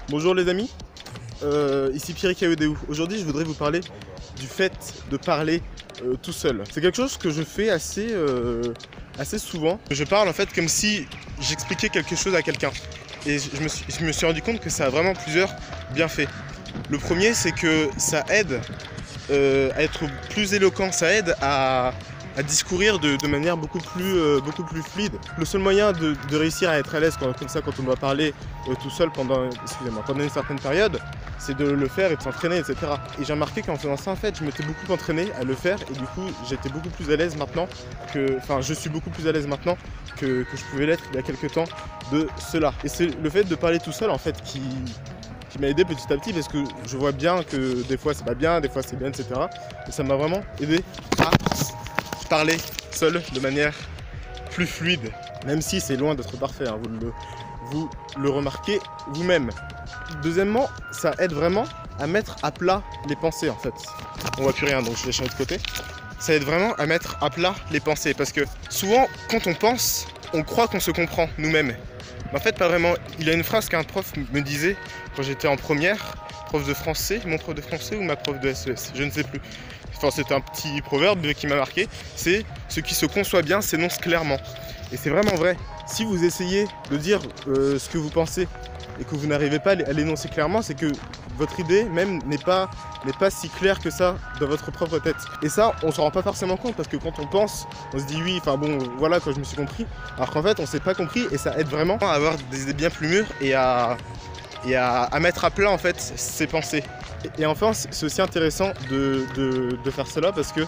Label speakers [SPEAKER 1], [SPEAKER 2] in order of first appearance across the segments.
[SPEAKER 1] Bonjour les amis, ici Pierre Kaoudéou. Aujourd'hui je voudrais vous parler du fait de parler tout seul. C'est quelque chose que je fais assez souvent. Je parle en fait comme si j'expliquais quelque chose à quelqu'un. Et je me suis rendu compte que ça a vraiment plusieurs bienfaits. Le premier, c'est que ça aide à être plus éloquent, ça aide à discourir de manière beaucoup plus fluide. Le seul moyen de réussir à être à l'aise comme ça quand on doit parler tout seul pendant une certaine période, c'est de le faire et de s'entraîner, etc. Et j'ai remarqué qu'en faisant ça, en fait, je m'étais beaucoup entraîné à le faire et du coup, j'étais beaucoup plus à l'aise maintenant je suis beaucoup plus à l'aise maintenant que je pouvais l'être il y a quelques temps de cela. Et c'est le fait de parler tout seul, en fait, qui m'a aidé petit à petit parce que je vois bien que des fois c'est pas bien, des fois c'est bien, etc. Et ça m'a vraiment aidé à parler seul de manière plus fluide, même si c'est loin d'être parfait, hein, vous le remarquez vous-même. Deuxièmement, ça aide vraiment à mettre à plat les pensées en fait. On voit plus rien donc je vais changer de côté. Ça aide vraiment à mettre à plat les pensées parce que souvent quand on pense, on croit qu'on se comprend nous-mêmes. Mais en fait pas vraiment. Il y a une phrase qu'un prof me disait quand j'étais en première, prof de français, mon prof de français ou ma prof de SES, je ne sais plus. Enfin, c'est un petit proverbe qui m'a marqué, c'est « ce qui se conçoit bien s'énonce clairement ». Et c'est vraiment vrai. Si vous essayez de dire ce que vous pensez et que vous n'arrivez pas à l'énoncer clairement, c'est que votre idée même n'est pas si claire que ça dans votre propre tête. Et ça, on s'en rend pas forcément compte parce que quand on pense, on se dit oui, enfin bon, voilà, quand je me suis compris. Alors qu'en fait, on s'est pas compris et ça aide vraiment à avoir des idées bien plus mûres et à mettre à plat en fait ses pensées. Et enfin, c'est aussi intéressant de faire cela parce que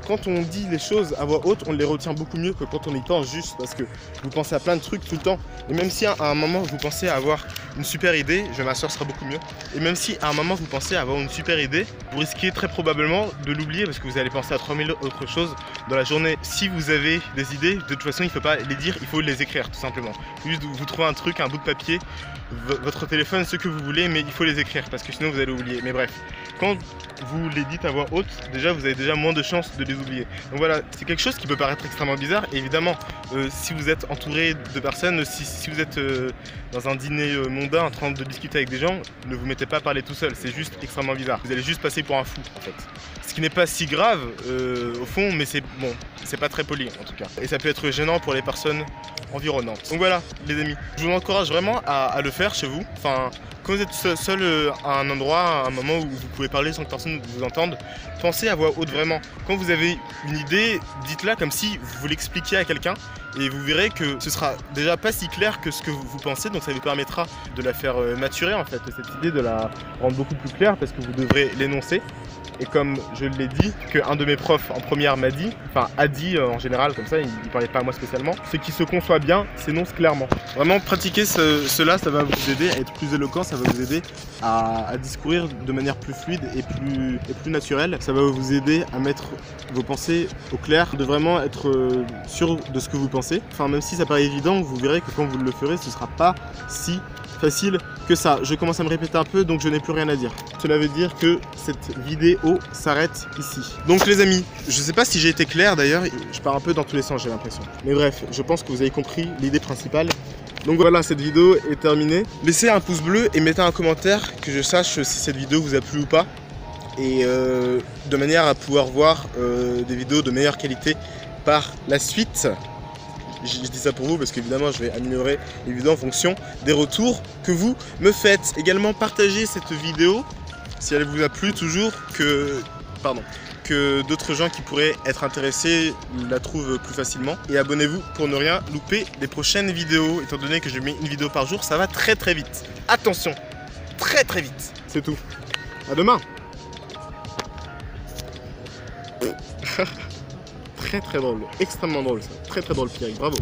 [SPEAKER 1] quand on dit les choses à voix haute, on les retient beaucoup mieux que quand on y pense juste parce que vous pensez à plein de trucs tout le temps. Et même si à un moment vous pensez avoir une super idée, je vais m'asseoir, ce sera beaucoup mieux. Et même si à un moment vous pensez avoir une super idée, vous risquez très probablement de l'oublier parce que vous allez penser à 3000 autres choses dans la journée. Si vous avez des idées, de toute façon il ne faut pas les dire, il faut les écrire tout simplement. Juste vous trouvez un truc, un bout de papier, votre téléphone, ce que vous voulez, mais il faut les écrire parce que sinon vous allez oublier. Mais bref, quand vous les dites à voix haute, déjà vous avez déjà moins de chances de les oublier. Donc voilà, c'est quelque chose qui peut paraître extrêmement bizarre. Et évidemment, si vous êtes entouré de personnes, si vous êtes dans un dîner mondain en train de discuter avec des gens, ne vous mettez pas à parler tout seul, c'est juste extrêmement bizarre. Vous allez juste passer pour un fou en fait. Ce qui n'est pas si grave au fond, mais c'est bon, c'est pas très poli en tout cas. Et ça peut être gênant pour les personnes environnantes. Donc voilà les amis, je vous encourage vraiment à le faire chez vous. Enfin, quand vous êtes seul à un endroit, à un moment où vous pouvez parler sans que personne vous entende, pensez à voix haute vraiment. Quand vous avez une idée, dites-la comme si vous l'expliquiez à quelqu'un et vous verrez que ce sera déjà pas si clair que ce que vous pensez, donc ça vous permettra de la faire maturer en fait, cette idée de la rendre beaucoup plus claire parce que vous devrez l'énoncer. Et comme je l'ai dit, qu'un de mes profs en première m'a dit, enfin a dit en général comme ça, il ne parlait pas à moi spécialement, ce qui se conçoit bien s'énonce clairement. Vraiment pratiquer cela, ça va vous aider à être plus éloquent, ça va vous aider à discourir de manière plus fluide et plus naturelle. Ça va vous aider à mettre vos pensées au clair, de vraiment être sûr de ce que vous pensez. Enfin même si ça paraît évident, vous verrez que quand vous le ferez, ce ne sera pas si facile que ça. Je commence à me répéter un peu donc je n'ai plus rien à dire. Cela veut dire que cette vidéo s'arrête ici. Donc les amis, je sais pas si j'ai été clair d'ailleurs, je pars un peu dans tous les sens j'ai l'impression. Mais bref, je pense que vous avez compris l'idée principale. Donc voilà, cette vidéo est terminée. Laissez un pouce bleu et mettez un commentaire que je sache si cette vidéo vous a plu ou pas. Et de manière à pouvoir voir des vidéos de meilleure qualité par la suite. Je dis ça pour vous parce qu'évidemment je vais améliorer les vidéos en fonction des retours que vous me faites. Également partagez cette vidéo si elle vous a plu toujours, que d'autres gens qui pourraient être intéressés la trouvent plus facilement. Et abonnez-vous pour ne rien louper des prochaines vidéos. Étant donné que je mets une vidéo par jour, ça va très très vite. Attention, très très vite. C'est tout. À demain. Très très drôle, extrêmement drôle ça. Très très drôle Pierre, bravo.